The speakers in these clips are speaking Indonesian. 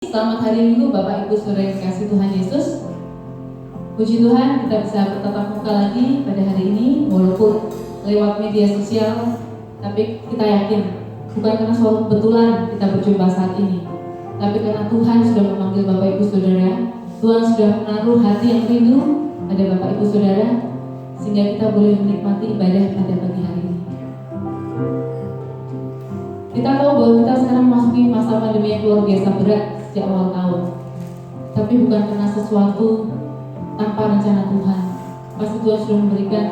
Selamat hari Minggu Bapak Ibu Saudara yang dikasihi Tuhan Yesus. Puji Tuhan kita bisa bertatap muka lagi pada hari ini, walaupun lewat media sosial, tapi kita yakin bukan karena suatu kebetulan kita berjumpa saat ini, tapi karena Tuhan sudah memanggil Bapak Ibu Saudara. Tuhan sudah menaruh hati yang rindu pada Bapak Ibu Saudara, sehingga kita boleh menikmati ibadah pada pagi hari ini. Kita tahu bahwa kita sekarang memasuki masa pandemi yang luar biasa berat sejak awal tahun, tapi bukan karena sesuatu tanpa rencana Tuhan. Pasti Tuhan sudah memberikan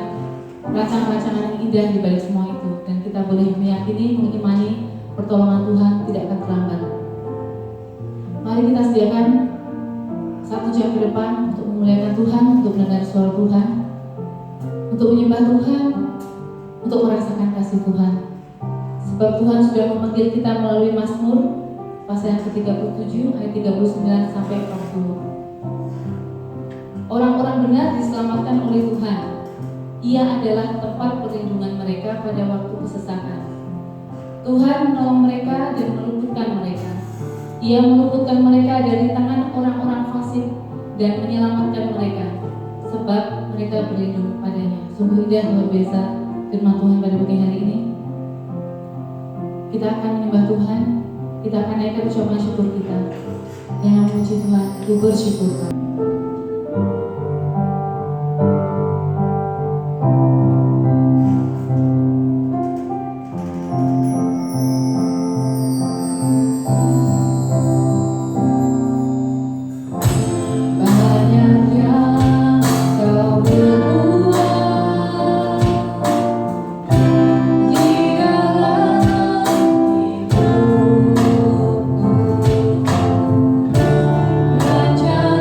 rancangan-rancangan yang indah di balik semua itu, dan kita boleh meyakini, mengimani pertolongan Tuhan tidak akan terlambat. Mari kita sediakan 1 jam ke depan untuk memuliakan Tuhan, untuk mendengar suara Tuhan, untuk menyembah Tuhan, untuk merasakan kasih Tuhan. Sebab Tuhan sudah memanggil kita melalui Mazmur pasal yang ke-37 ayat 39 sampai 40. Orang-orang benar diselamatkan oleh Tuhan. Ia adalah tempat perlindungan mereka pada waktu kesesakan. Tuhan menolong mereka dan meluputkan mereka. Ia meluputkan mereka dari tangan orang-orang fasik dan menyelamatkan mereka, sebab mereka berlindung padanya. Sungguh indah luar biasa firman Tuhan pada pagi hari ini. Kita akan menyembah Tuhan, kita akan naikkan ucapan syukur kita. Yang memuji Tuhan, ku bersyukur. Raja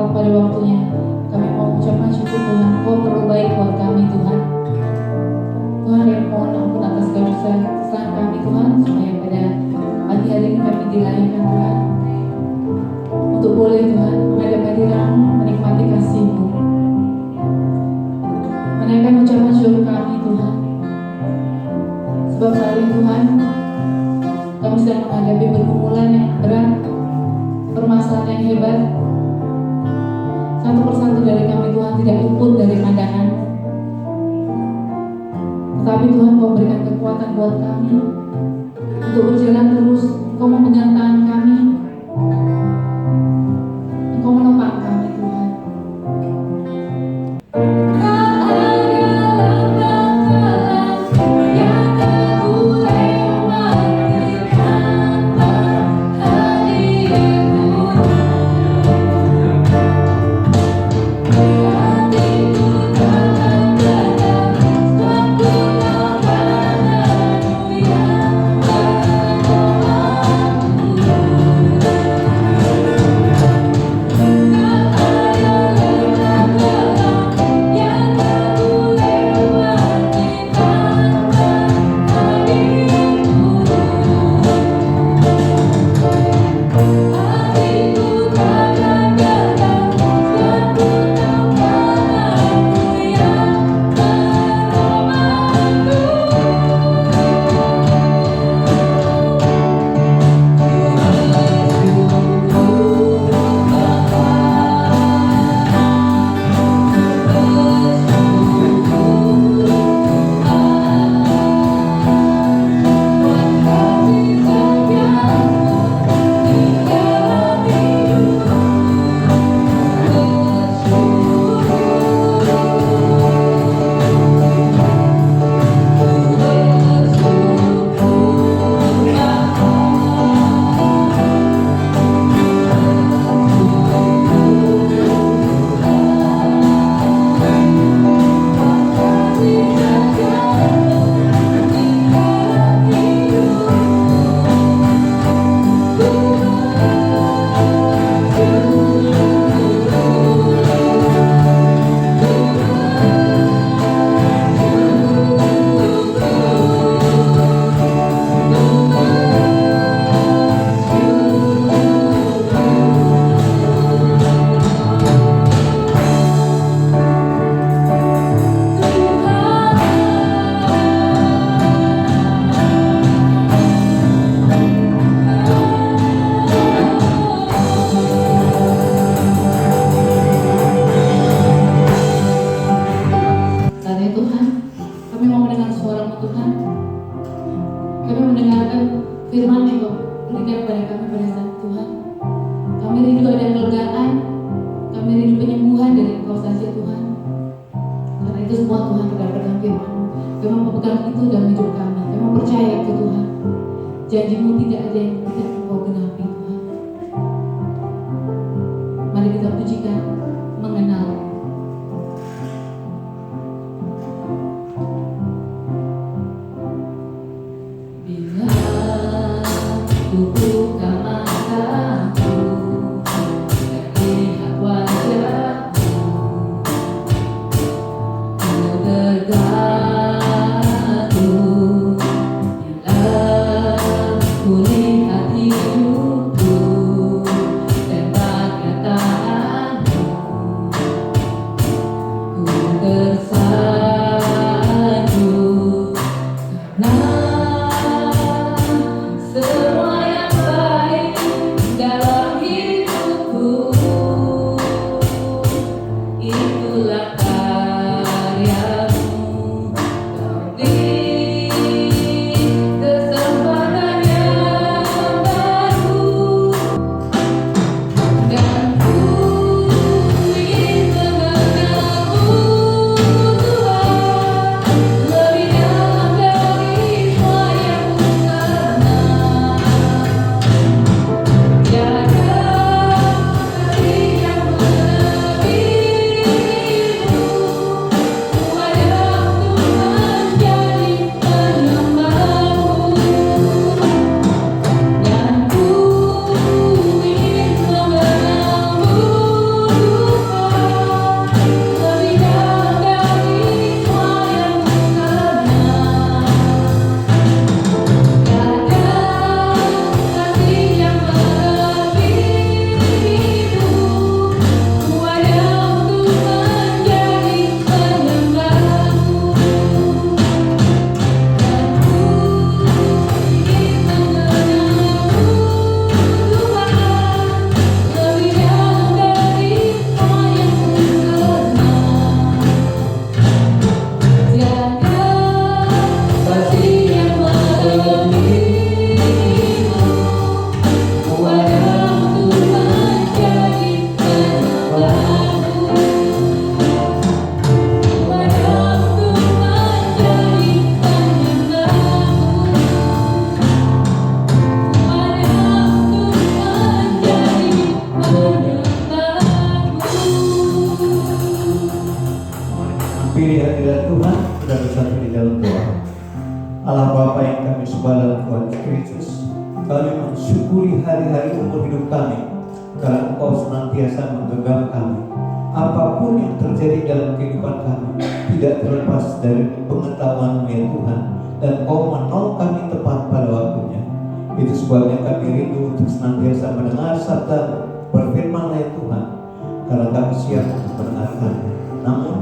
Engkau pada waktunya. Kami mau mengucapkan syukur Tuhan, Kau terlalu baik buat kami Tuhan. Tuhan, kami mohon ampun atas kesalahan kami Tuhan, supaya pada pagi hari ini kami dilayani Tuhan, untuk boleh Tuhan menghadap hadirat-Mu, menikmati kasih-Mu, menaikkan ucapan syukur kami Tuhan. Sebab saat ini Tuhan, kami sedang menghadapi pergumulan yang berat, permasalahan yang hebat. Satu persatu dari kami Tuhan tidak luput dari pandangan-Mu. Tetapi Tuhan, Kau berikan kekuatan buat kami untuk berjalan terus. Kau memegang tangan kami, Engkau menopang kami Tuhan. Firman yang Kau berikan kepada kami pada saat Tuhan. Kami rindu ada kelegaan, kami rindu penyembuhan dari Engkau saja Tuhan. Karena itu semua Tuhan terdapat dalam firman-Mu. Kami memegang itu dalam hidup kami. Kami percaya itu Tuhan. Janji-Mu tidak ada yang tidak Engkau genapi Tuhan. Mari kita pujikan, mengenal. Buka mataku dan lihat wajah-Mu, ku terganggu bila ku lihat hidupku dan bagai tangan-Mu. dalam doa. Allah Bapa yang kami sembah dalam Tuhan Kristus, kami mensyukuri hari-hari umur hidup kami karena Engkau senantiasa menggenggam kami. Apapun yang terjadi dalam kehidupan kami tidak terlepas dari pengetahuan-Mu ya Tuhan, dan Engkau menolong kami tepat pada waktunya. Itu sebabnya kami rindu untuk senantiasa mendengar sabda berfirman ya Tuhan, karena kami siap untuk mendengarkan. Namun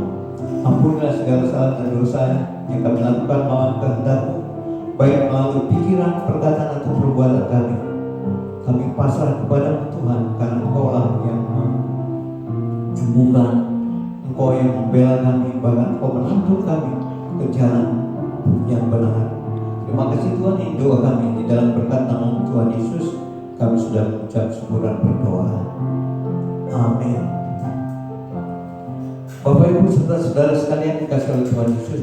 ampunilah segala salah dan dosa yang kami lakukan melawan kehendak-Mu, baik melalui pikiran, perkataan atau perbuatan kami. Kami pasrah kepada-Mu Tuhan, karena Engkau-lah yang menyembuhkan, Engkau yang membela kami, bahkan Engkau menuntun kami ke jalan yang benar. Terima kasih Tuhan, ini doa kami di dalam berkat nama Tuhan Yesus. Kami sudah mengucap syukuran berdoa. Amin. Bapak Ibu serta saudara sekalian dikasih oleh Tuhan Yesus,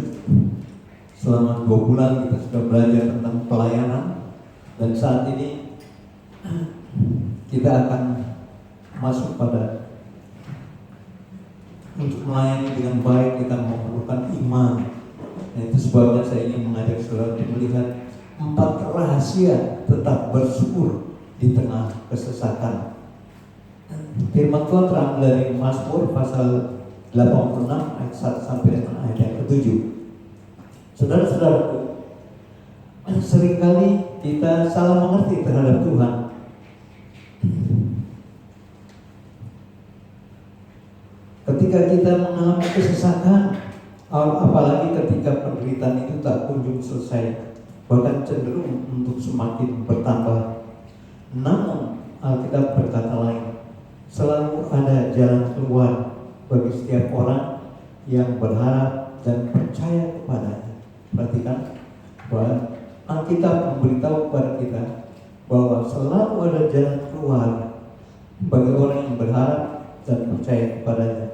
selama 2 bulan kita sudah belajar tentang pelayanan, dan saat ini kita akan masuk pada untuk melayani dengan baik. Kita memerlukan iman. Nah, itu sebabnya saya ingin mengajak saudara untuk melihat 4 rahasia tetap bersyukur di tengah kesesakan. Firman Tuhan terambil dari Mazmur pasal 86 ayat 1 sampai dengan ayat yang ke-7. Saudara-saudaraku, seringkali kita salah mengerti terhadap Tuhan. Ketika kita mengalami kesesakan, apalagi ketika penderitaan itu tak kunjung selesai, bahkan cenderung untuk semakin bertambah. Namun Alkitab berkata lain, selalu ada jalan keluar bagi setiap orang yang berharap dan percaya kepadanya. Perhatikan bahwa Alkitab memberitahu kepada kita bahwa selalu ada jalan keluar bagi orang yang berharap dan percaya kepadanya.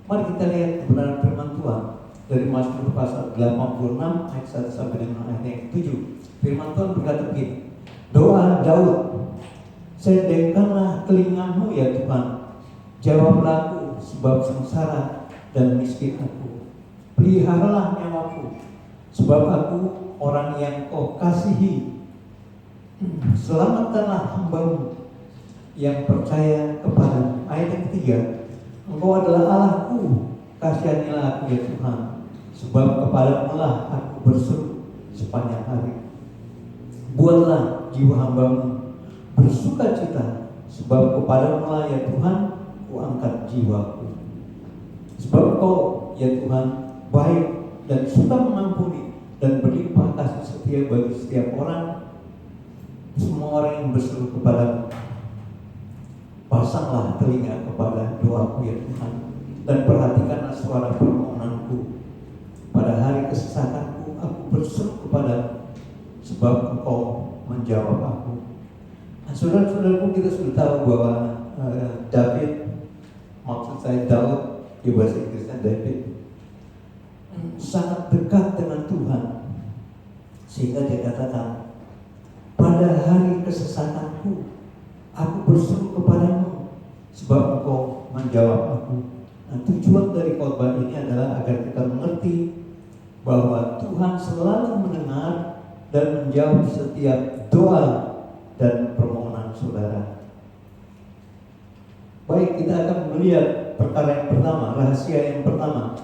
Mari kita lihat kebenaran firman Tuhan dari Mazmur pasal 86 ayat 1 sampai dengan ayat yang 7. Firman Tuhan berkata begini, doa Daud, sendengkanlah telinga-Mu ya Tuhan, jawablah aku sebab sengsara dan miskin aku. Peliharalah nyawaku, sebab aku orang yang Kau kasihi. Selamatkanlah hamba-Mu yang percaya kepada-Mu. Ayat yang ketiga, Engkau adalah Allahku, kasihanilah aku ya Tuhan, sebab kepada-Mu lah aku berseru sepanjang hari. Buatlah jiwa hamba-Mu bersuka cita, sebab kepada-Mu lah ya Tuhan ku angkat jiwaku. Sebab Kau ya Tuhan baik dan suka mengampuni dan berlimpah kasih setia bagi setiap orang, semua orang yang berseru kepada-Mu. Pasanglah telinga kepada doaku ya Tuhan, dan perhatikanlah suara permohonanku. Pada hari kesesakanku aku berseru kepada-Mu, sebab Engkau menjawab aku. Nah, saudara-saudaraku, kita sudah tahu bahwa David, maksud saya Daud, di bahasa Inggrisnya David, sangat dekat dengan Tuhan, sehingga dia katakan, pada hari kesesakanku aku berseru kepada-Mu, sebab Engkau menjawab aku. Nah, tujuan dari khotbah ini adalah agar kita mengerti bahwa Tuhan selalu mendengar dan menjawab setiap doa dan permohonan saudara. Baik, kita akan melihat perkara yang pertama, rahasia yang pertama.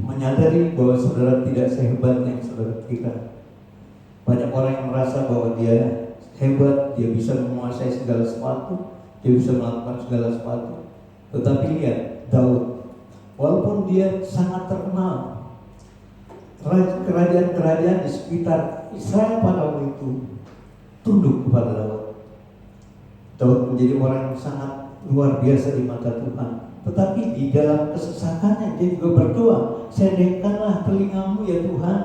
Menyadari bahwa saudara tidak sehebat yang saudara pikirkan. Banyak orang yang merasa bahwa dia hebat, dia bisa menguasai segala sesuatu, dia bisa melakukan segala sesuatu. Tetapi lihat Daud, walaupun dia sangat terkenal, kerajaan-kerajaan di sekitar Israel pada waktu itu tunduk kepada Daud. Daud menjadi orang yang sangat luar biasa di mata Tuhan. Tetapi di dalam kesesakannya dia juga berdoa, sendengkanlah telinga-Mu ya Tuhan,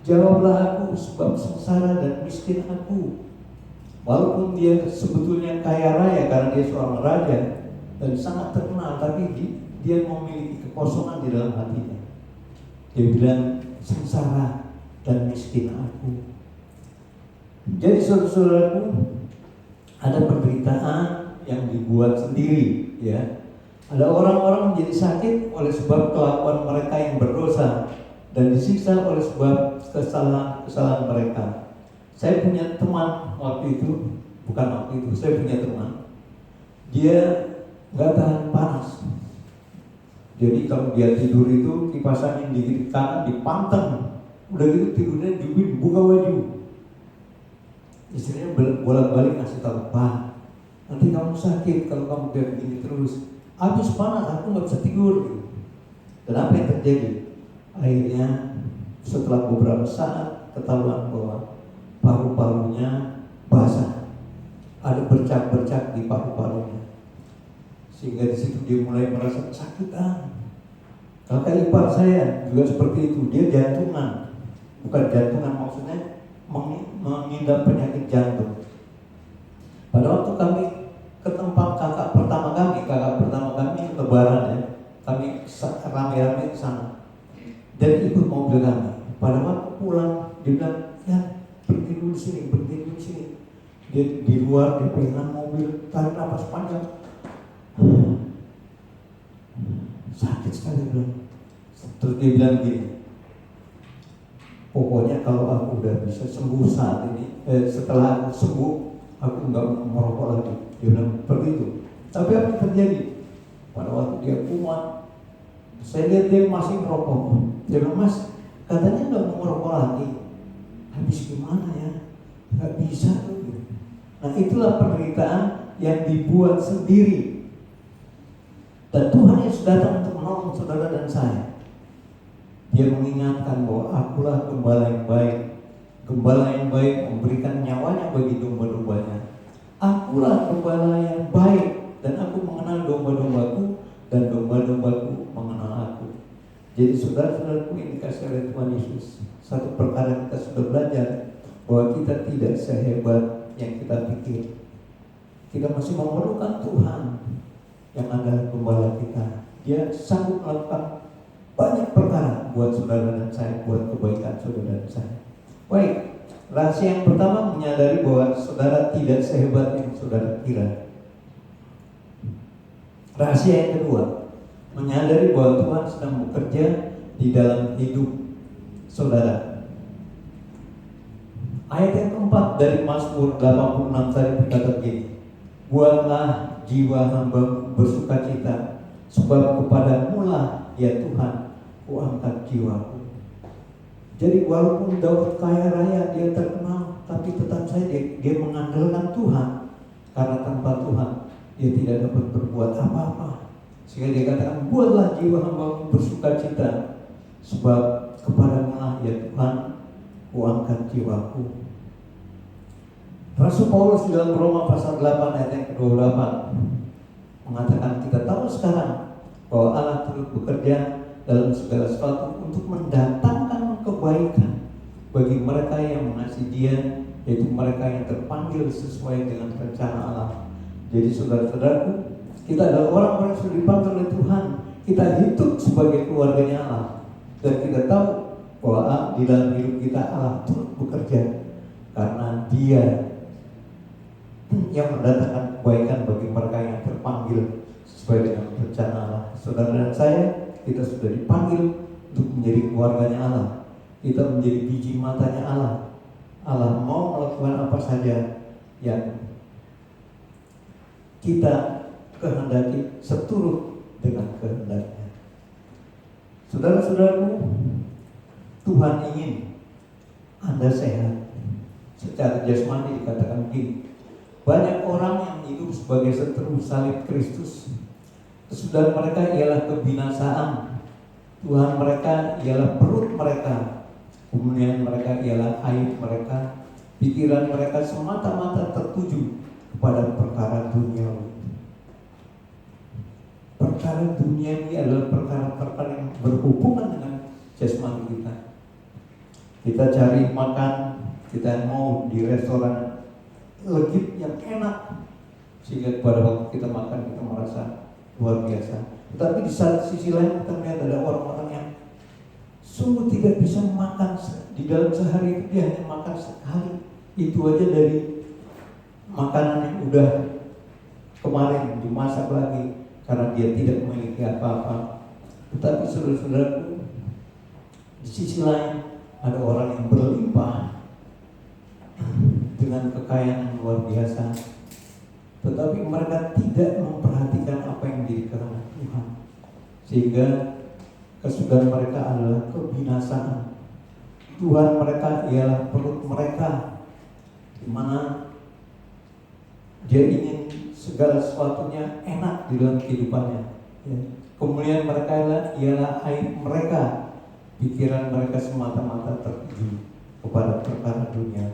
jawablah aku sebab sengsara dan miskin aku. Walaupun dia sebetulnya kaya raya karena dia seorang raja dan sangat terkenal, tapi dia memiliki kekosongan di dalam hatinya. Dia bilang sengsara dan miskin aku. Jadi saudara-saudaraku, ada penderitaan yang dibuat sendiri, ya. Ada orang-orang menjadi sakit oleh sebab kelakuan mereka yang berdosa dan disiksa oleh sebab kesalahan mereka. Saya punya teman waktu itu, saya punya teman. Dia nggak tahan panas. Jadi kalau dia tidur itu kipas angin di kanan dipanteng, udah gitu tidurnya juga buka baju. Istrinya bolak-balik ngasih tahu, Pak, nanti kamu sakit kalau kamu kayak begini terus. Habis panas, aku nggak bisa tidur. Dan apa yang terjadi? Akhirnya setelah beberapa saat ketahuan bahwa paru-parunya basah, ada bercak-bercak di paru-parunya, sehingga di situ dia mulai merasa kesakitan. Kakak ipar saya juga seperti itu, dia jantungan, bukan jantungan maksudnya mengidap penyakit jantung. Pada waktu kami ke tempat kakak pertama kami lebaran ya, kami rame-rame ke sana dan ikut mobil kami. Pada waktu pulang dia bilang, ya berhenti dulu di sini. Dia di luar, dia pegang mobil, tarik napas panjang, sakit sekali bilang. Terus dia bilang gini, pokoknya kalau aku udah bisa sembuh saat ini, setelah aku sembuh, aku nggak mau merokok lagi. Dia bilang seperti itu. Tapi apa yang terjadi? Pada waktu dia kumat, saya lihat dia masih merokok. Dia bilang, Mas, katanya nggak mau merokok lagi. Habis gimana ya? Nggak bisa tuh. Nah, itulah penderitaan yang dibuat sendiri. Dan Tuhan Yesus datang untuk menolong saudara dan saya. Dia mengingatkan bahwa akulah gembala yang baik. Gembala yang baik memberikan nyawanya bagi domba-dombanya. Akulah gembala yang baik, dan aku mengenal domba-dombaku, dan domba-dombaku mengenal aku. Jadi saudara-saudaraku yang dikasih oleh Tuhan Yesus, satu perkara kita sudah belajar, bahwa kita tidak sehebat yang kita pikir. Kita masih memerlukan Tuhan yang adalah gembala kita. Dia sanggup melakukan banyak perkara buat saudara dan saya, buat kebaikan saudara dan saya. Baik, rahasia yang pertama menyadari bahwa saudara tidak sehebat yang saudara kira. Rahasia yang kedua, menyadari bahwa Tuhan sedang bekerja di dalam hidup saudara. Ayat yang keempat dari Mazmur 86 tadi berkata begini, buatlah jiwa hamba bersukacita, sebab kepadamu lah ya Tuhan ku angkat jiwaku. Jadi walaupun Daud kaya raya, dia terkenal, tapi tetap saja dia mengandalkan Tuhan, karena tanpa Tuhan dia tidak dapat berbuat apa-apa. Sehingga dia katakan, buatlah jiwa hamba bersukacita, sebab kepadamu lah ya Tuhan ku angkat jiwaku. Rasul Paulus dalam Roma pasal 8 ayat yang ke-28 mengatakan, kita tahu sekarang bahwa Allah turut bekerja dalam segala sesuatu untuk mendatangkan kebaikan bagi mereka yang mengasihi Dia, yaitu mereka yang terpanggil sesuai dengan rencana Allah. Jadi saudara-saudaraku, kita adalah orang-orang yang sudah dipanggil oleh Tuhan. Kita hidup sebagai keluarganya Allah, dan kita tahu bahwa di dalam hidup kita Allah turut bekerja, karena Dia yang mendatangkan kebaikan bagi mereka yang terpanggil sesuai dengan rencana Allah. Saudara dan saya, kita sudah dipanggil untuk menjadi keluarganya Allah. Kita menjadi biji matanya Allah. Allah mau melakukan apa saja yang kita kehendaki seturut dengan kehendaknya. Saudara-saudaraku, Tuhan ingin Anda sehat. Secara jasmani dikatakan begini, banyak orang yang hidup sebagai seteru salib Kristus. Kesudahan mereka ialah kebinasaan. Tuhan mereka ialah perut mereka. Kemudian mereka ialah aib mereka. Pikiran mereka semata-mata tertuju kepada perkara duniawi. Perkara duniawi adalah perkara-perkara yang berhubungan dengan jasmani kita. Kita cari makan, kita mau di restoran legit yang enak, sehingga pada waktu kita makan kita merasa luar biasa. Tetapi di sisi lain kita melihat ada orang-orang yang sungguh tidak bisa makan di dalam sehari itu, dia hanya makan sekali. Itu aja dari makanan yang udah kemarin dimasak lagi, karena dia tidak memiliki apa-apa. Tetapi saudara-saudaraku, di sisi lain ada orang yang berlimpah dengan kekayaan yang luar biasa, tetapi mereka tidak memperhatikan apa yang menjadi kehendak Tuhan, sehingga kesudahan mereka adalah kebinasaan. Tuhan mereka ialah perut mereka, di mana dia ingin segala sesuatunya enak di dalam kehidupannya. Ya. Kemuliaan mereka ialah aib mereka. Pikiran mereka semata-mata tertuju kepada perkara dunia.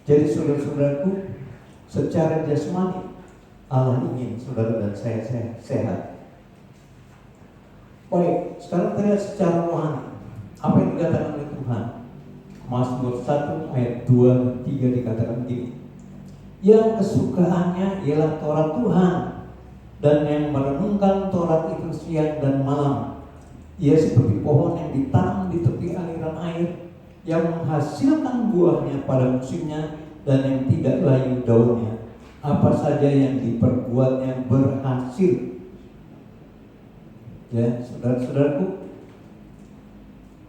Jadi saudara-saudaraku, secara jasmani Allah ingin saudara dan saya sehat. Baik, sekarang kita lihat secara rohani. Apa yang dikatakan oleh Tuhan? Mazmur 1 ayat 2 3 dikatakan begini. Yang kesukaannya ialah Taurat Tuhan, dan yang merenungkan Taurat itu siang dan malam. Ia seperti pohon yang ditanam di tepi aliran air, yang menghasilkan buahnya pada musimnya dan yang tidak layu daunnya. Apa saja yang diperbuatnya berhasil. Ya, saudara-saudaraku,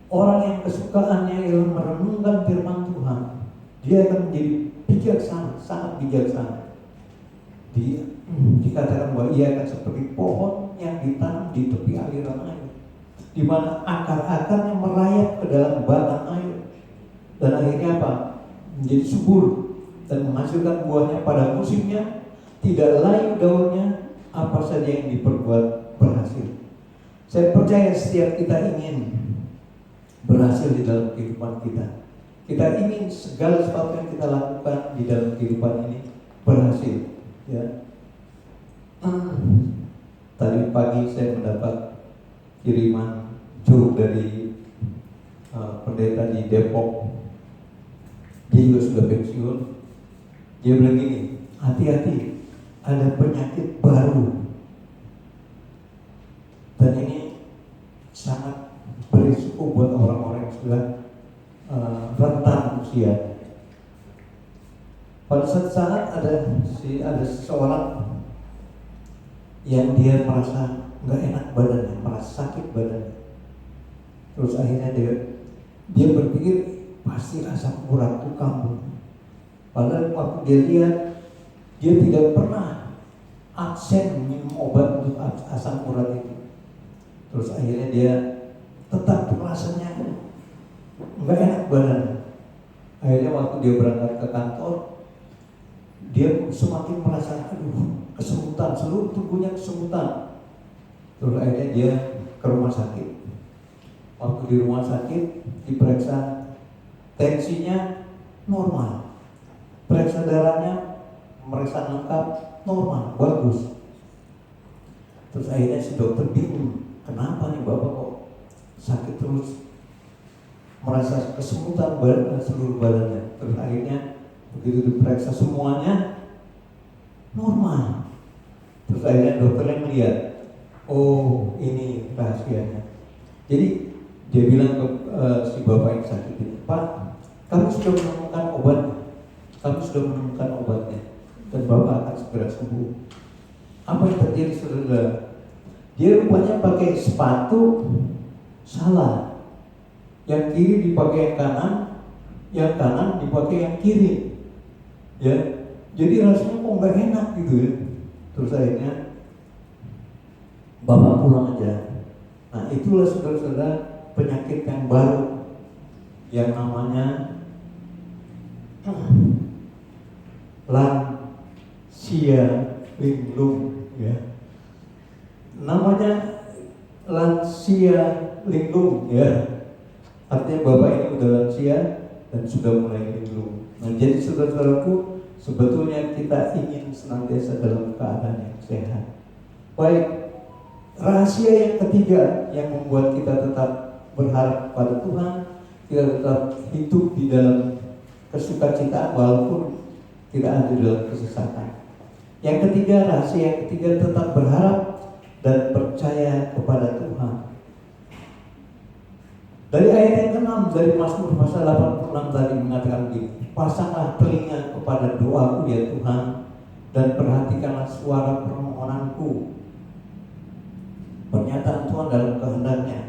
orang yang kesukaannya ialah merenungkan firman Tuhan, dia akan menjadi bijaksana, sangat bijaksana. Dikatakan bahwa ia akan seperti pohon yang ditanam di tepi aliran air, di mana akar-akarnya merayap ke dalam batang air, dan akhirnya apa? Menjadi subur dan menghasilkan buahnya pada musimnya, tidak layu daunnya, apa saja yang diperbuat berhasil. Saya percaya setiap kita ingin berhasil di dalam kehidupan kita. Kita ingin segala sesuatu yang kita lakukan di dalam kehidupan ini berhasil. Ya. Tadi pagi saya mendapat kiriman juruk dari pendeta di Depok. Dia juga sudah pensiun. Dia bilang gini, hati-hati, ada penyakit baru, dan ini sangat berisiko buat orang-orang yang sudah rentan usia. Pada saat ada seseorang yang dia merasa nggak enak badannya, merasa sakit badannya. Terus akhirnya dia berpikir pasti asam urat itu kambuh. Padahal waktu dia lihat, dia tidak pernah absen minum obat untuk asam urat itu. Terus akhirnya dia tetap rasanya nggak enak badannya. Akhirnya waktu dia berangkat ke kantor, dia semakin merasa kesemutan, seluruh tubuhnya kesemutan. Terus akhirnya dia ke rumah sakit. Waktu di rumah sakit diperiksa, tensinya normal, periksa darahnya, meriksa lengkap, normal, bagus. Terus akhirnya si dokter bingung, kenapa nih bapak kok sakit terus, merasa kesemutan seluruh badannya. Terus akhirnya begitu diperiksa semuanya normal. Terus akhirnya dokternya melihat, oh ini rahasianya. Jadi dia bilang ke si bapak yang sakit ini, Pak, kami sudah menemukan obatnya, dan bapak akan segera sembuh. Apa yang terjadi saudara? Dia rupanya pakai sepatu salah, yang kiri dipakai yang kanan dipakai yang kiri, ya. Jadi rasanya kok nggak enak gitu ya. Terus akhirnya bapak pulang aja. Nah itulah saudara-saudara penyakit yang baru yang namanya lansia linglung, ya. Namanya lansia linglung, ya. Artinya bapak ini udah lansia dan sudah mulai linglung. Nah jadi saudara-saudaraku, sebetulnya kita ingin senantiasa dalam keadaan yang sehat. Baik, rahasia yang ketiga yang membuat kita tetap berharap pada Tuhan, kita tetap hidup di dalam kesukacitaan walaupun tidak ada dalam kesesatan. Yang ketiga, rahasia yang ketiga, tetap berharap dan percaya kepada Tuhan. Dari ayat yang ke-6 dari Mazmur pasal 86 tadi mengatakan begini, pasanglah telinga kepada doaku ya Tuhan, dan perhatikanlah suara permohonanku. Pernyataan Tuhan dalam kehendaknya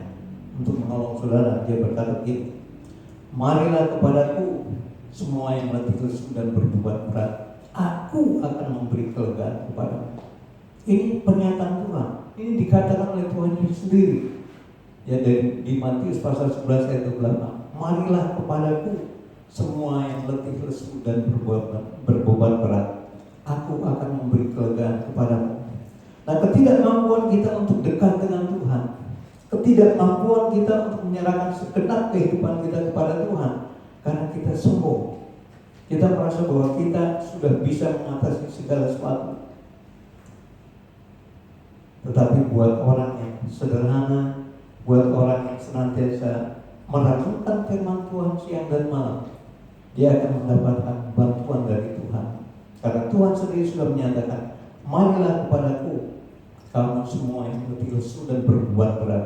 untuk menolong saudara, dia berkata begini, marilah kepadaku semua yang letih lesu dan berbeban berat, aku akan memberi kelegaan kepadamu. Ini pernyataan Tuhan, ini dikatakan oleh Tuhan sendiri. Ya, di Matius pasal 11 ayat 26, marilah kepadaku semua yang letih lesu dan berbeban berat, aku akan memberi kelegaan kepadamu. Nah, ketidakmampuan kita untuk dekat dengan Tuhan, ketidakmampuan kita untuk menyerahkan segenap kehidupan kita kepada Tuhan, karena kita sombong, kita merasa bahwa kita sudah bisa mengatasi segala sesuatu. Tetapi buat orang yang sederhana, buat orang yang senantiasa merenungkan firman Tuhan siang dan malam, dia akan mendapatkan bantuan dari Tuhan. Karena Tuhan sendiri sudah menyatakan, marilah kepadaku kamu semua yang letih lesu dan berbeban berat,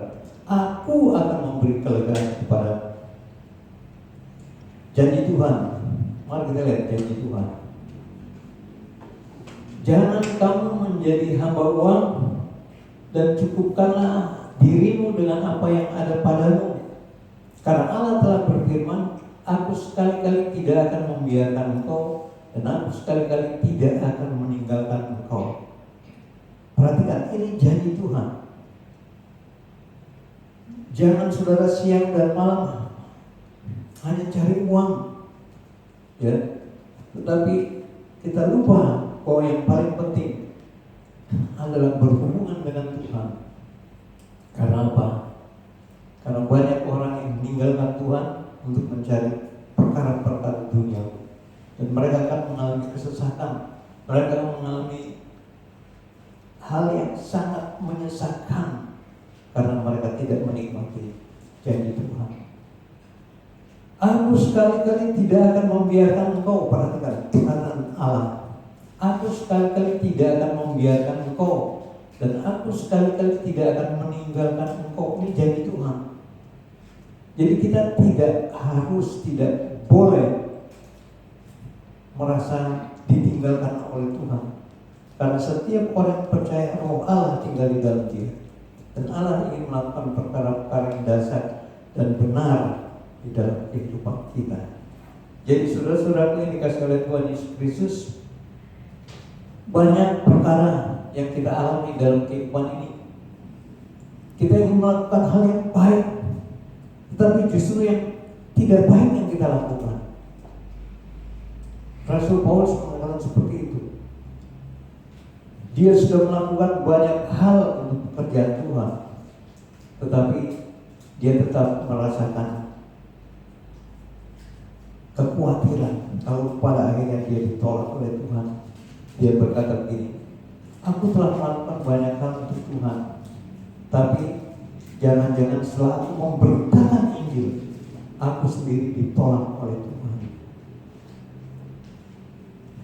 aku akan memberi kelegaan kepadamu. Janji Tuhan, mari kita lihat janji Tuhan. Jangan kamu menjadi hamba uang, dan cukupkanlah dirimu dengan apa yang ada padamu. Karena Allah telah berfirman, aku sekali-kali tidak akan membiarkan engkau, dan aku sekali-kali tidak akan meninggalkan engkau. Perhatikan, ini janji Tuhan. Jangan saudara siang dan malam hanya cari uang, ya. Tetapi kita lupa bahwa yang paling penting adalah berhubungan dengan Tuhan. Karena apa? Karena banyak orang yang meninggalkan Tuhan untuk mencari perkara-perkara dunia, dan mereka akan mengalami kesesatan. Mereka akan mengalami hal yang sangat menyesatkan karena mereka tidak menikmati janji Tuhan. Aku sekali-kali tidak akan membiarkan engkau, perhatikan perkataan Allah. Aku sekali-kali tidak akan membiarkan engkau, dan aku sekali-kali tidak akan meninggalkan engkau. Ini janji Tuhan. Jadi kita tidak boleh merasa ditinggalkan oleh Tuhan. Karena setiap orang percaya roh Allah tinggal di dalam dia, dan Allah ingin melakukan perkara-perkara yang dasar dan benar di dalam kehidupan kita. Jadi saudara-saudara yang dikasih oleh Tuhan Yesus Kristus, banyak perkara yang kita alami dalam kehidupan ini. Kita ingin melakukan hal yang baik, tetapi justru yang tidak baik yang kita lakukan. Rasul Paulus mengatakan seperti itu. Dia sudah melakukan banyak hal untuk pekerjaan Tuhan, tetapi dia tetap merasakan kekhawatiran kalau pada akhirnya dia ditolak oleh Tuhan. Dia berkata begini, aku telah melakukan banyak hal untuk Tuhan, tapi jangan-jangan setelah aku memberitakan Injil, aku sendiri ditolak oleh Tuhan.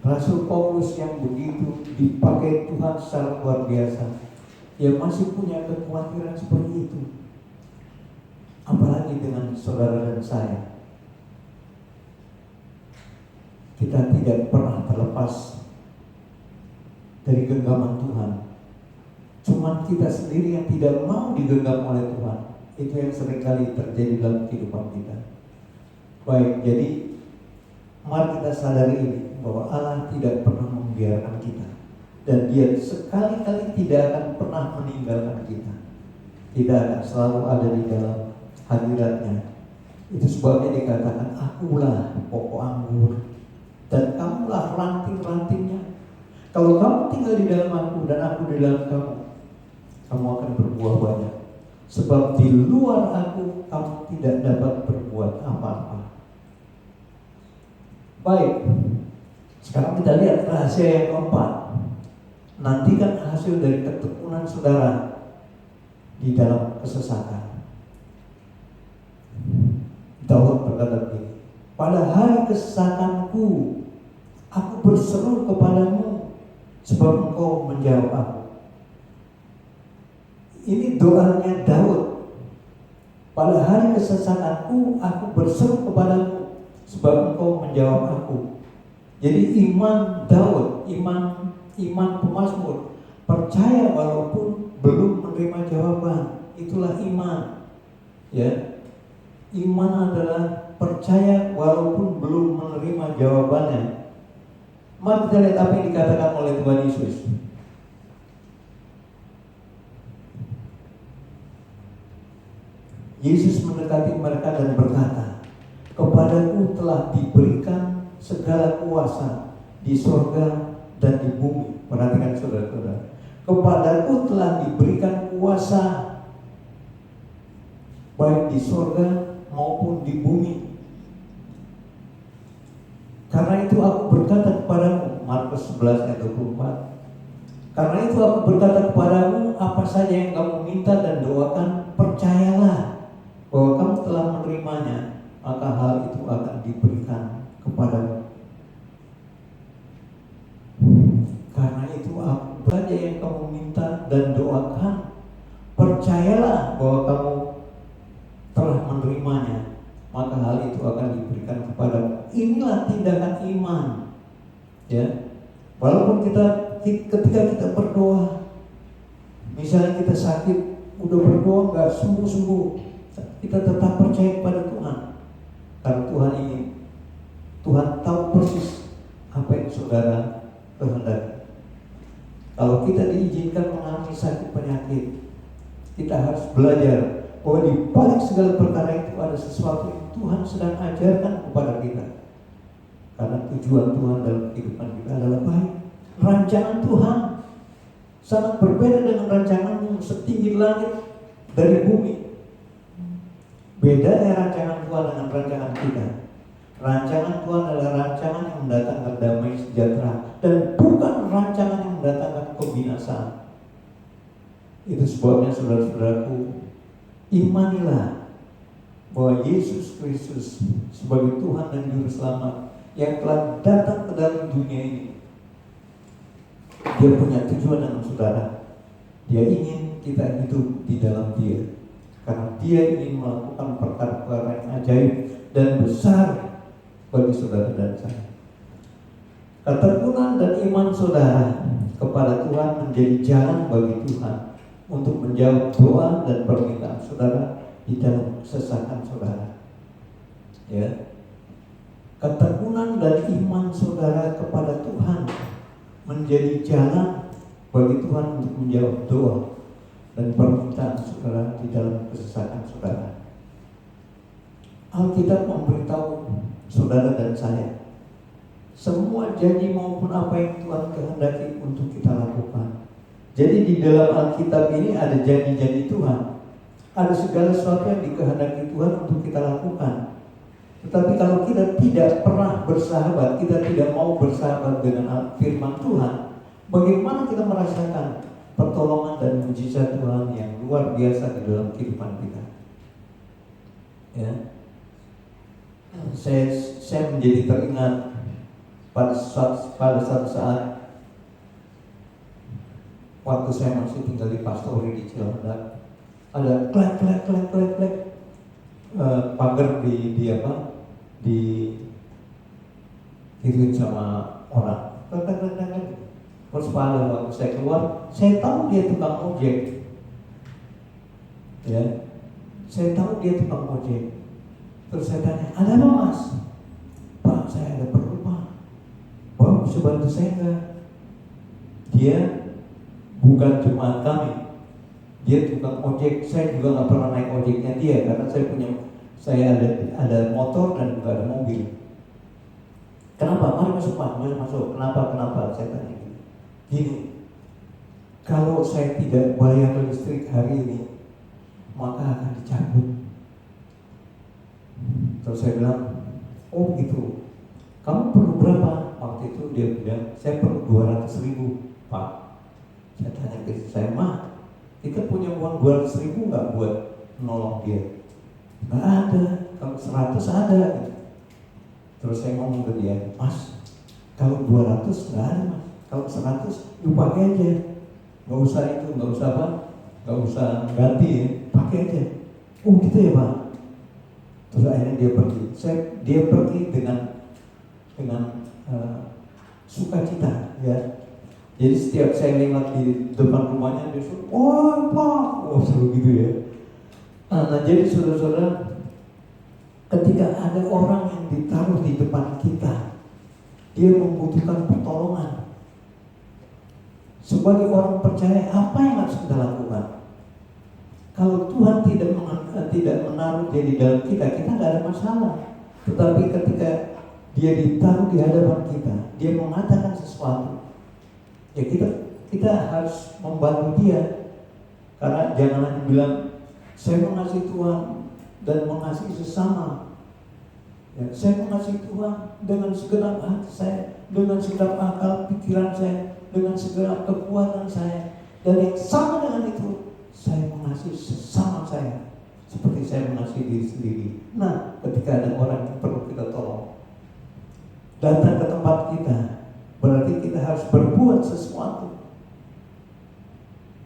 Rasul Paulus yang begitu dipakai Tuhan secara luar biasa, dia masih punya kekhawatiran seperti itu. Apalagi dengan saudara dan saya. Kita tidak pernah terlepas dari genggaman Tuhan. Cuman kita sendiri yang tidak mau digenggam oleh Tuhan. Itu yang seringkali terjadi dalam kehidupan kita. Baik, jadi mari kita sadari ini, bahwa Allah tidak pernah membiarkan kita, dan Dia sekali-kali tidak akan pernah meninggalkan kita. Tidak akan, selalu ada di dalam hadiratnya. Itu sebabnya dikatakan, akulah pokok anggur dan kamulah ranting-rantingnya. Kalau kamu tinggal di dalam aku dan aku di dalam kamu, kamu akan berbuah banyak. Sebab di luar aku kamu tidak dapat berbuat apa-apa. Baik, sekarang kita lihat rahasia yang keempat. Nantikan hasil dari ketekunan saudara di dalam kesesatan. Daud berkata begini, pada hari kesesatanku aku berseru kepadamu, sebab engkau menjawab aku. Ini doanya Daud. Pada hari kesesatanku aku berseru kepadamu, sebab engkau menjawab aku. Jadi iman Daud, iman pemazmur, percaya walaupun belum menerima jawaban. Itulah iman. Ya, iman adalah percaya walaupun belum menerima jawabannya. Mari kita lihat apa yang dikatakan oleh Tuhan Yesus. Yesus mendekati mereka dan berkata, "Kepadaku telah diberikan segala kuasa di sorga dan di bumi." Perhatikan saudara-saudara. Kepadaku telah diberikan kuasa baik di sorga maupun di bumi. Karena itu aku berkata kepadamu, Markus 11 ayat 24. Karena itu aku berkata kepadamu, apa saja yang kamu minta dan doakan, percayalah bahwa kamu telah menerimanya, maka hal itu akan diberikan kepadamu. Karena itu apa saja yang kamu minta dan doakan, percayalah bahwa kamu telah menerimanya, maka hal itu akan diberikan kepadamu. Inilah tindakan iman. Ya, walaupun ketika kita berdoa, misalnya kita sakit, udah berdoa nggak sembuh-sembuh, kita tetap percaya kepada Tuhan. Karena Tuhan ingin, Tuhan tahu persis apa yang saudara kehendaki. Kalau kita diizinkan mengalami sakit penyakit, kita harus belajar bahwa di balik segala perkara itu ada sesuatu yang Tuhan sedang ajarkan kepada kita. Karena tujuan Tuhan dalam kehidupan kita adalah baik. Rancangan Tuhan sangat berbeda dengan rancanganmu setinggi langit dari bumi. Bedanya rancangan Tuhan dengan rancangan kita. Rancangan Tuhan adalah rancangan yang mendatangkan damai sejahtera dan bukan rancangan yang mendatangkan kebinasaan. Itu sebabnya saudara-saudaraku, imanilah bahwa Yesus Kristus sebagai Tuhan dan Juru Selamat yang telah datang ke dalam dunia ini, Dia punya tujuan dengan saudara. Dia ingin kita hidup di dalam Dia, karena Dia ingin melakukan perkara-perkara yang ajaib dan besar bagi saudara dan saya. Ketekunan dan iman saudara kepada Tuhan menjadi jalan bagi Tuhan untuk menjawab doa dan permintaan saudara di dalam kesesakan saudara. Ya, ketekunan dan iman saudara kepada Tuhan menjadi jalan bagi Tuhan untuk menjawab doa dan permintaan saudara di dalam kesesakan saudara. Alkitab memberitahu saudara dan saya, semua janji maupun apa yang Tuhan kehendaki untuk kita lakukan. Jadi di dalam Alkitab ini ada janji-janji Tuhan, ada segala sesuatu yang dikehendaki Tuhan untuk kita lakukan. Tetapi kalau kita tidak pernah bersahabat, kita tidak mau bersahabat dengan firman Tuhan, bagaimana kita merasakan pertolongan dan mujizat Tuhan yang luar biasa di dalam kehidupan kita? Ya, saya menjadi teringat pada suatu saat waktu saya masih tinggal di Pastori di Cilandak, ada klek pagar dihituin sama orang. Terus pada waktu saya keluar, saya tahu dia tukang ojek. Ya, saya tahu dia tukang ojek. Terus saya tanya, ada apa mas? Pak, saya ada perlu pak. Bapak bisa bantu saya enggak? Dia bukan jemaat kami, dia tukang ojek. Saya juga nggak pernah naik ojeknya dia, karena saya ada motor dan juga ada mobil. Kenapa? Mari masuk pak, mari masuk. Kenapa? Saya tanya gini, kalau saya tidak bayar listrik hari ini, maka akan dicabut. Terus saya bilang, oh gitu, kamu perlu berapa? Waktu itu dia bilang, saya perlu 200.000 pak. Saya tanya ke istri saya, mah kita punya uang 200.000 nggak buat nolong dia? Nggak ada, kalau 100 ada. Terus saya ngomong ke dia, mas, kalau 200 nggak ada mas, kalau 100 lu pakai aja, nggak usah itu, nggak usah ganti ya, pakai aja. Oh gitu ya pak. Terus akhirnya dia pergi. Dia pergi dengan sukacita, ya. Jadi setiap saya lewat di depan rumahnya dia suruh, oh Pak, oh selalu gitu ya. Nah jadi saudara-saudara, ketika ada orang yang ditaruh di depan kita, dia membutuhkan pertolongan. Sebagai orang percaya, apa yang harus kita lakukan? Kalau Tuhan tidak menaruh dia di dalam kita nggak ada masalah. Tetapi ketika dia ditaruh di hadapan kita, dia mengatakan sesuatu, ya kita harus membantu dia. Karena jangan hanya bilang saya mengasihi Tuhan dan mengasihi sesama. Ya, saya mengasihi Tuhan dengan segenap hati saya, dengan segenap akal pikiran saya, dengan segenap kekuatan saya. Dan yang sama dengan itu, saya mengasihi sesama saya seperti saya mengasihi diri sendiri. Nah, ketika ada orang yang perlu kita tolong, datang ke tempat kita, berarti kita harus berbuat sesuatu.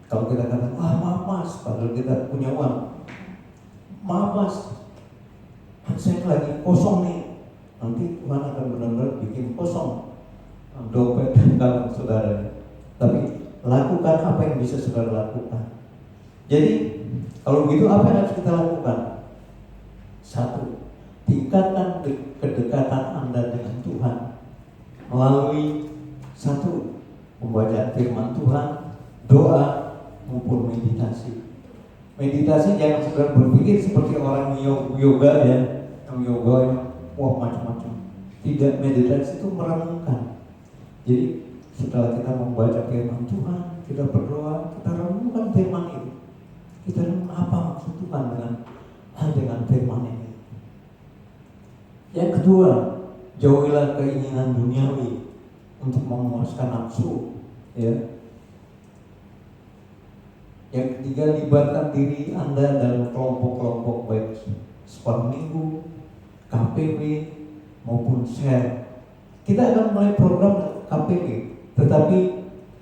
Kalau kita katakan, maaf mas, padahal kita punya uang, maaf mas, saya lagi kosong nih, nanti Tuhan akan benar-benar bikin kosong dompet dan kantong saudara. Tapi lakukan apa yang bisa saudara lakukan. Jadi kalau begitu apa yang harus kita lakukan? Satu, tingkatkan kedekatan Anda dengan Tuhan melalui satu, pembacaan firman Tuhan, doa, maupun meditasi. Meditasi jangan sekedar berpikir seperti orang yoga ya, yang yoga yang wah macam-macam. Tidak, meditasi itu merenungkan. Jadi setelah kita membaca firman Tuhan, kita berdoa, kita renungkan firman itu. Kita renung apa maksud Tuhan dengan firman ini. Yang kedua, jauhilah keinginan duniawi untuk memuaskan nafsu, ya. Yang ketiga, libatkan diri Anda dalam kelompok-kelompok baik sekolah minggu, KPW maupun share. Kita akan mulai program KPW, tetapi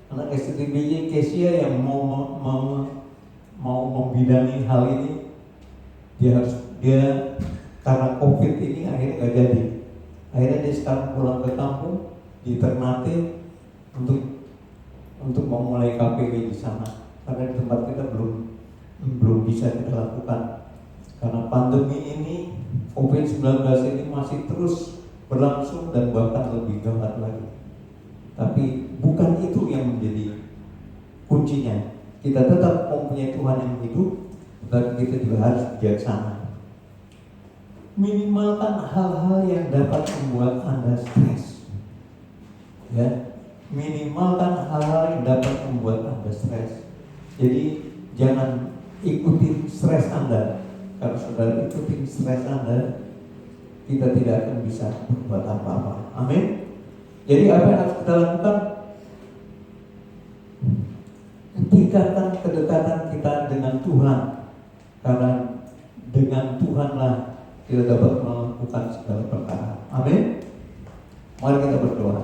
anak STBJ Kesia yang mau membidangi hal ini, dia karena COVID ini akhirnya nggak jadi. Akhirnya dia sekarang pulang ke kampung di Ternate untuk memulai KPW di sana. Karena di tempat kita belum bisa kita lakukan karena pandemi ini, COVID-19 ini masih terus berlangsung dan bahkan lebih gawat lagi. Tapi bukan itu yang menjadi kuncinya. Kita tetap mempunyai Tuhan yang hidup, tetapi kita juga harus bijaksana. Minimalkan hal-hal yang dapat membuat Anda stres. Ya, minimalkan hal-hal yang dapat membuat Anda stres. Jadi jangan ikuti stres Anda. Kalau saudara ikuti stres Anda, kita tidak akan bisa berbuat apa-apa. Amin. Jadi apa yang harus kita lakukan? Tingkatkan kedekatan kita dengan Tuhan, karena dengan Tuhanlah kita dapat melakukan segala perkara. Amin. Mari kita berdoa.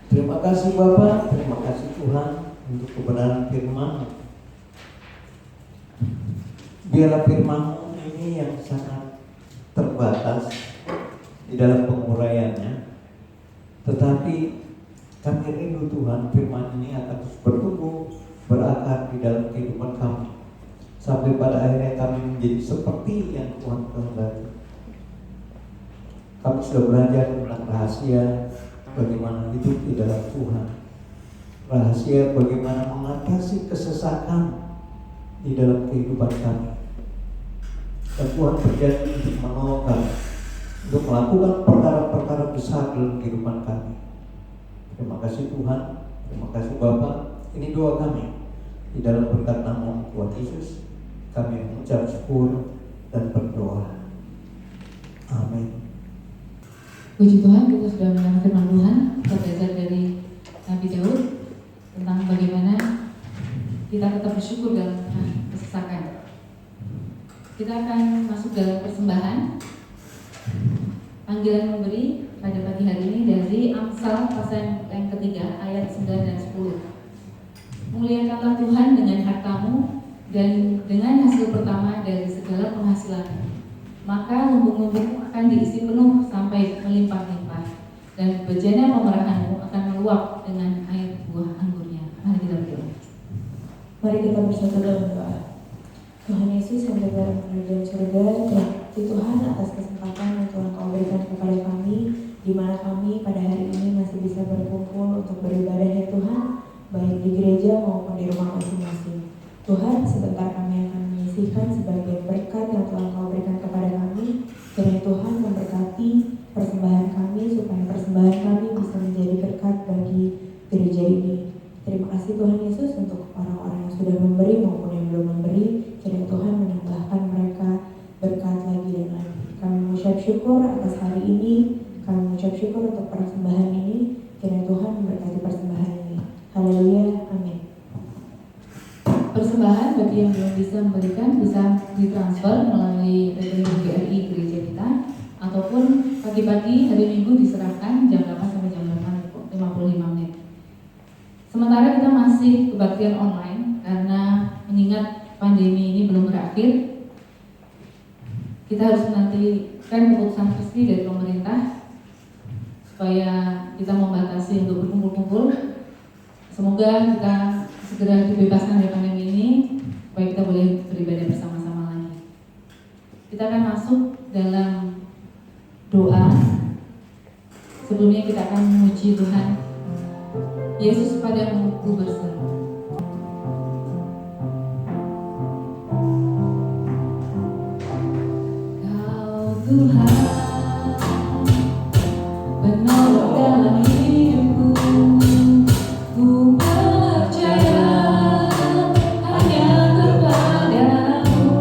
Terima kasih Bapa, terima kasih Tuhan untuk kebenaran firman. Biarlah firman ini yang sangat terbatas di dalam penguraiannya, tetapi kami rindu Tuhan firman ini akan terus bertumbuh, berakar di dalam kehidupan kami, sampai pada akhirnya kami menjadi seperti yang Tuhan kehendaki. Kami sudah belajar tentang rahasia bagaimana hidup di dalam Tuhan, rahasia bagaimana mengatasi kesesakan di dalam kehidupan kami. Dan Tuhan berjanji untuk menolong kami, untuk melakukan perkara-perkara besar dalam kehidupan kami. Terima kasih Tuhan, terima kasih Bapa. Ini doa kami di dalam berkat nama Tuhan Yesus. Kami mengucap syukur dan berdoa. Amin. Puji Tuhan, kita sudah mendengar firman Tuhan. Kita belajar dari Nabi Daud tentang bagaimana kita tetap bersyukur dalam kesesakan. Kita akan masuk dalam persembahan. Panggilan memberi pada pagi hari ini dari Amsal pasal yang ketiga ayat 9 dan 10. Muliakanlah Tuhan dengan hartamu dan dengan hasil pertama dari segala penghasilanmu, maka lumbung-lumbungmu akan diisi penuh sampai melimpah-limpah, dan bejana pemerahanmu akan teruap dengan air buah anggurnya. Mari kita berdoa. Mari kita bersatu dalam doa. Tuhan Yesus yang berdalam kerajaan surga, terima kasih Tuhan atas kesempatan yang Tuhan Kau berikan kepada kami, di mana kami pada hari ini masih bisa berkumpul untuk beribadah ya Tuhan, baik di gereja maupun di rumah masing-masing. Tuhan, sebentar kami akan menyisihkan sebagian berkat yang Tuhan Kau berikan kepada kami. Kiranya Tuhan memberkati persembahan kami, supaya persembahan kami bisa menjadi berkat bagi gereja ini. Terima kasih Tuhan Yesus untuk orang-orang yang sudah memberi maupun yang belum memberi. Kiranya Tuhan menambahkan mereka berkat lagi dan lagi. Kami mengucap syukur atas hari ini. Kami mengucap syukur untuk persembahan ini. Kiranya Tuhan memberkati persembahan ini. Haleluya, amin. Persembahan bagi yang belum bisa memberikan bisa ditransfer melalui rekening BRI gereja kita, ataupun pagi-pagi hari Minggu diserahkan jam 8 sampai jam 8:55 menit. Sementara kita masih kebaktian online karena mengingat pandemi ini belum berakhir, kita harus menantikan keputusan resmi dari pemerintah supaya kita membatasi untuk berkumpul-kumpul. Semoga kita segera dibebaskan dari pandemi ini supaya kita boleh beribadah bersama-sama lagi. Kita akan masuk dalam doa. Sebelumnya kita akan memuji Tuhan. Yesus padamu ku berseru. Kau Tuhan penolong dalam hidupku. Ku percaya hanya kepadamu.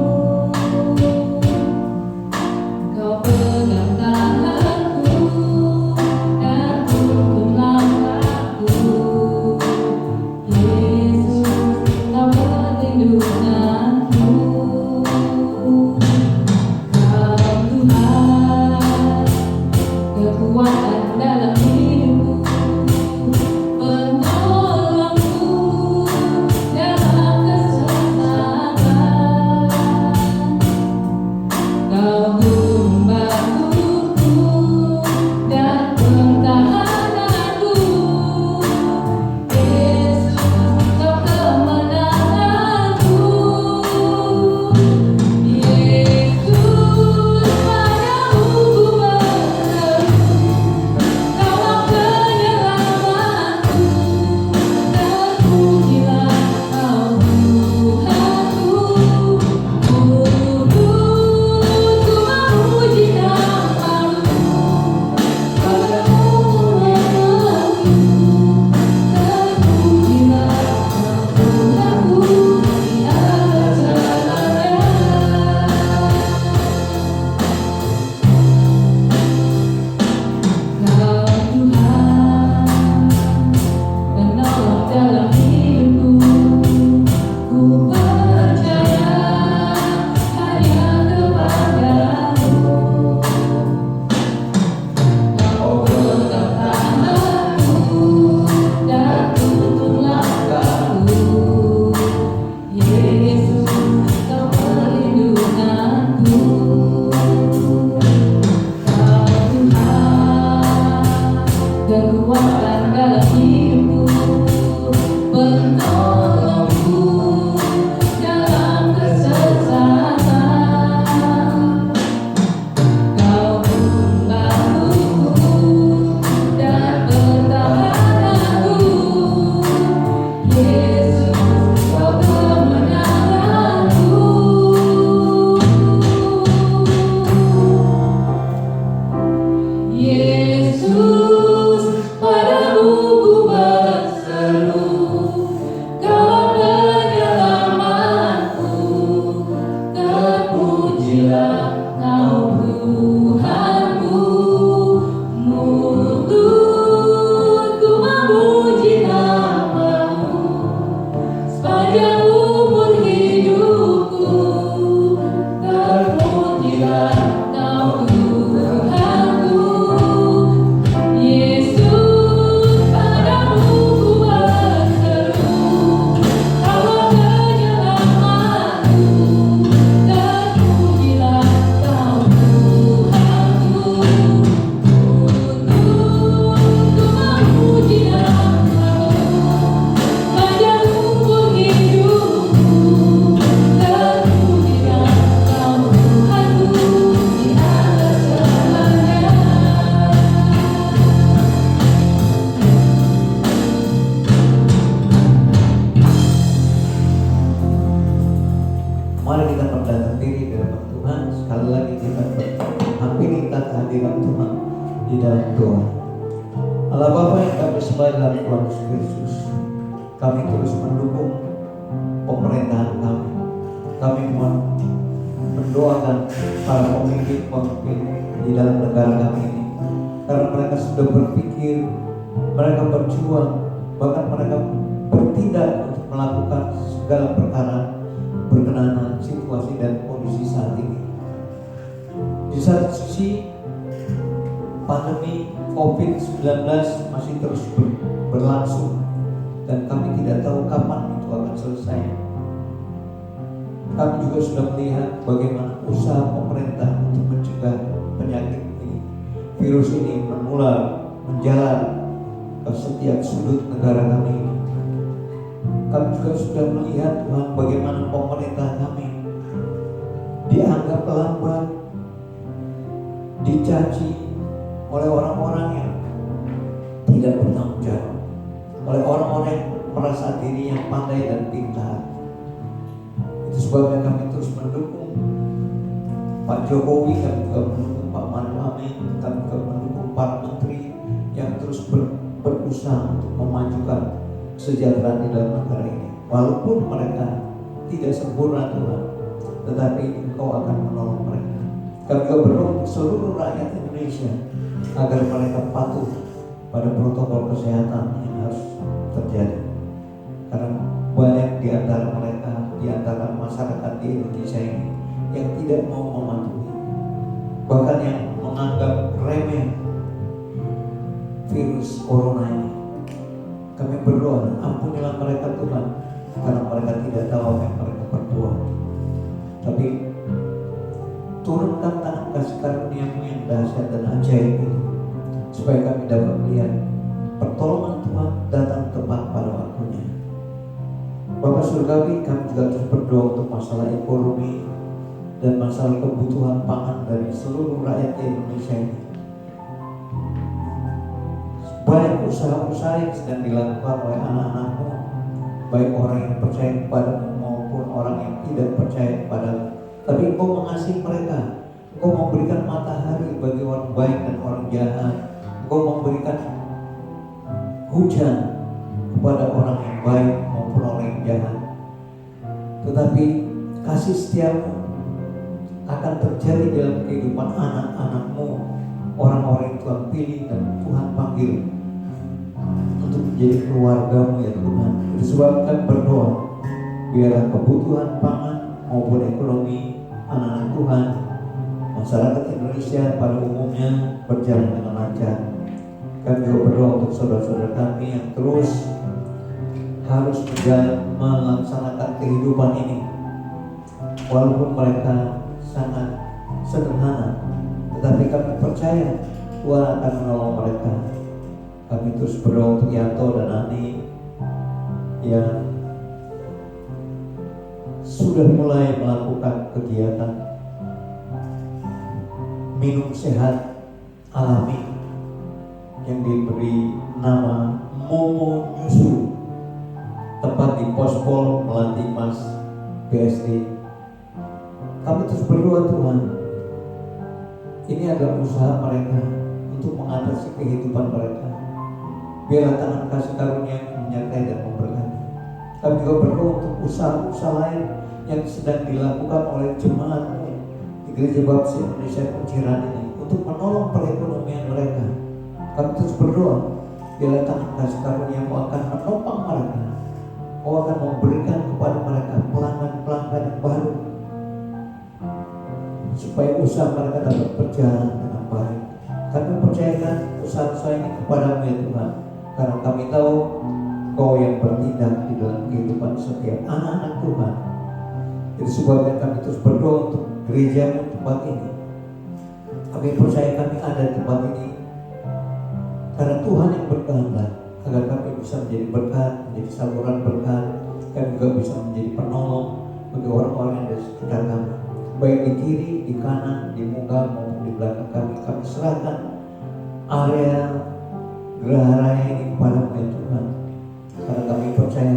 Kau pegang tanganku dan tuntun langkahku. dalam doa. Allah Bapa yang kami sembah dalam Tuhan Yesus Kristus, kami terus mendukung pemerintahan kami. Kami mendoakan para pemimpin di dalam negara kami ini, karena mereka sudah berpikir, mereka berjuang, bahkan mereka bertindak untuk melakukan segala perkara berkenaan situasi dan kondisi saat ini. Di satu sisi, pandemi COVID-19 masih terus berlangsung dan kami tidak tahu kapan itu akan selesai. Kami juga sudah melihat bagaimana usaha pemerintah untuk mencegah penyakit ini, virus ini menular, menjalar ke setiap sudut negara kami ini. Kami juga sudah melihat Tuhan bagaimana pemerintah kami dianggap lambat, dicaci oleh orang-orang yang tidak bertanggung jawab, oleh orang-orang yang merasa dirinya pandai dan pintar. Itu sebabnya kami terus mendukung Pak Jokowi, kami juga mendukung Pak Maruf Amin, kami juga mendukung para menteri yang terus berusaha untuk memajukan kesejahteraan di dalam negara ini. Walaupun mereka tidak sempurna Tuhan, tetapi Engkau akan menolong mereka. Kami juga berdoa seluruh rakyat Indonesia agar mereka patuh pada protokol kesehatan yang harus terjadi. Karena banyak di antara mereka, di antara masyarakat di Indonesia ini yang tidak mau mematuhi, bahkan yang menganggap remeh virus corona ini. Kami berdoa, ampunilah mereka Tuhan, karena mereka tidak tahu apa yang mereka perbuat. Tapi turunkan tangan kasih karunia-Mu yang dahsyat dan ajaib itu, supaya kami dapat melihat pertolongan Tuhan datang tepat pada waktunya. Bapa Surgawi, kami juga terus berdoa untuk masalah ekonomi dan masalah kebutuhan pangan dari seluruh rakyat Indonesia ini. Banyak usaha-usaha yang sedang dilakukan oleh anak-anak-Mu, baik orang yang percaya kepada-Mu maupun orang yang tidak percaya kepada-Mu. Tapi Engkau mengasihi mereka. Engkau memberikan matahari bagi orang baik dan orang jahat. Engkau memberikan hujan kepada orang yang baik maupun orang yang jahat. Tetapi kasih setia-Mu akan terjadi dalam kehidupan anak-anak-Mu, orang-orang yang Tuhan pilih dan Tuhan panggil untuk menjadi keluarga-Mu ya Tuhan. Itu sebab kami berdoa, biarlah kebutuhan pangan maupun ekonomi anak-anak Tuhan, masyarakat Indonesia pada umumnya berjalan dengan lancar. Kami juga berdoa untuk saudara-saudara kami yang terus harus melaksanakan kehidupan ini, walaupun mereka sangat sederhana, tetapi kami percaya Tuhan akan menolong mereka. Kami terus berdoa untuk Yanto dan Ani yang sudah mulai melakukan kegiatan minum sehat alami yang diberi nama Momo Nyusu, tepat di Pospol Melati Mas BSD. Kami terus berdoa Tuhan, ini adalah usaha mereka untuk mengatasi kehidupan mereka. Biarlah tangan kasih karunia menyertai dan memberkati. Kami juga berdoa untuk usaha-usaha lain yang sedang dilakukan oleh jemaat di Gereja Baptis Indonesia Kunciran ini untuk menolong perekonomian mereka. Kami terus berdoa, biarlah tangan kasih karunia-Mu akan menopang mereka. Kau akan memberikan kepada mereka pelanggan-pelanggan yang baru, supaya usaha mereka dapat berjalan dengan baik. Kami percayakan usaha-usaha ini kepada-Mu ya Tuhan, karena kami tahu Kau yang bertindak di dalam kehidupan setiap anak-anak Tuhan. Itu sebabnya kami terus berdoa untuk gereja-Mu tempat ini. Kami percaya kami ada di tempat ini karena Tuhan yang berkehendak agar kami bisa menjadi berkat, menjadi saluran berkat. Kami juga bisa menjadi penolong bagi orang-orang yang ada di sekitar kami, baik di kiri, di kanan, di muka maupun di belakang kami. Kami serahkan area Geraha Raya ini kepada-Mu ya Tuhan, karena kami percaya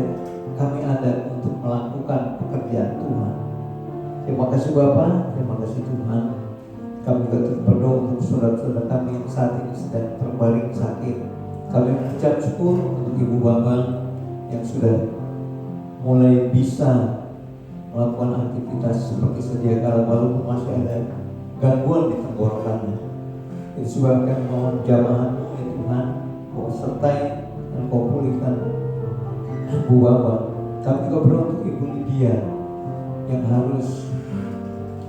kami ada untuk melakukan pekerjaan Tuhan. Terima kasih Bapa, terima kasih Tuhan. Kami juga turut berdoa untuk saudara-saudara kami yang saat ini sedang terbaring sakit. Kami mengucap syukur untuk Ibu Bambang yang sudah mulai bisa melakukan aktivitas seperti sedia kala, walaupun masih ada gangguan di tenggorokannya. Itu sebab kami mohon jamaah-Mu ya Tuhan, Kau sertai dan Kau pulihkan Ibu Bambang. Kami juga berdoa untuk Ibu Lydia yang harus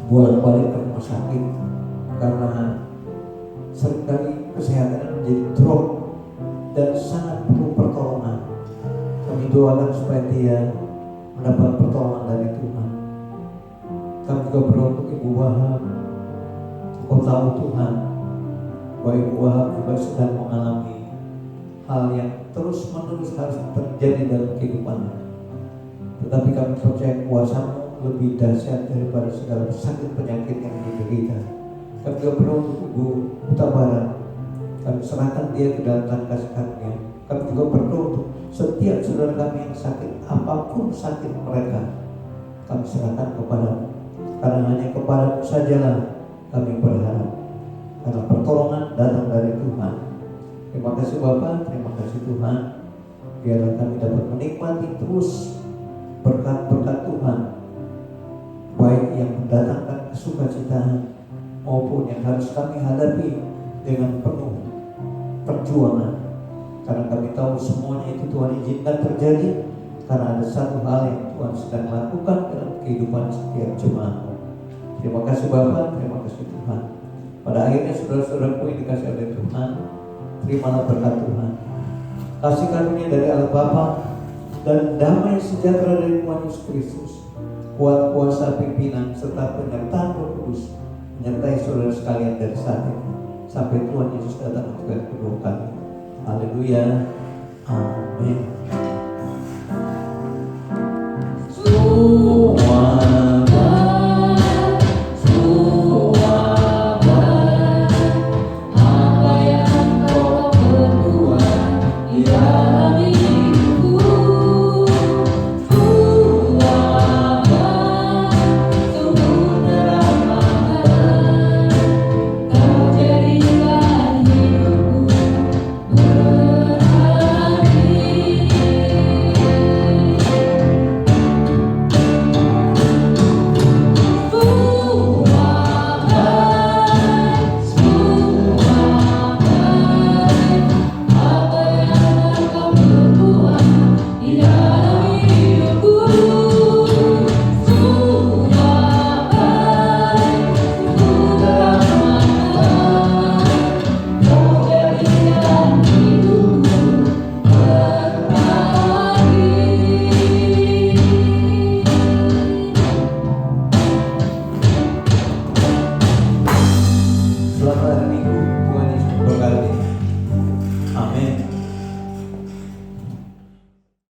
bolak-balik ke rumah sakit karena seringkali kesehatan menjadi drop dan sangat perlu pertolongan. Kami doakan supaya dia mendapat pertolongan dari Tuhan. Kami juga berdoa untuk Ibu Wahab. Kau tahu Tuhan bahwa Ibu Wahab juga sedang mengalami hal yang terus-menerus harus terjadi dalam kehidupannya. Tetapi kami percaya kuasa-Mu lebih dahsyat daripada segala sakit penyakit yang diderita. Kami juga berdoa untuk Ibu Huta Barat. Kami serahkan dia ke dalam tangan kasih-Nya. Kami juga berdoa untuk setiap saudara kami yang sakit, apapun sakit mereka, kami serahkan kepada-Mu. Karena hanya kepada-Mu sajalah kami berharap. Karena pertolongan datang dari Tuhan. Terima kasih Bapa, terima kasih Tuhan. Biarlah kami dapat menikmati terus berkat-berkat Tuhan, baik yang mendatangkan kesukacitaan maupun yang harus kami hadapi dengan penuh perjuangan. Karena kami tahu semuanya itu Tuhan izinkan terjadi karena ada satu hal yang Tuhan sedang lakukan dalam kehidupan setiap jemaat. Terima kasih Bapa, terima kasih Tuhan. Pada akhirnya saudara-saudaraku yang dikasih oleh Tuhan, terimalah berkat Tuhan. Kasih karunia dari Allah Bapa dan damai sejahtera dari Tuhan Yesus Kristus, kuat kuasa pimpinan serta penyertaan Roh Kudus menyertai saudara sekalian dari saat ini sampai Tuhan Yesus datang untuk yang kedua kali. Haleluya. Amin. Selamat hari Minggu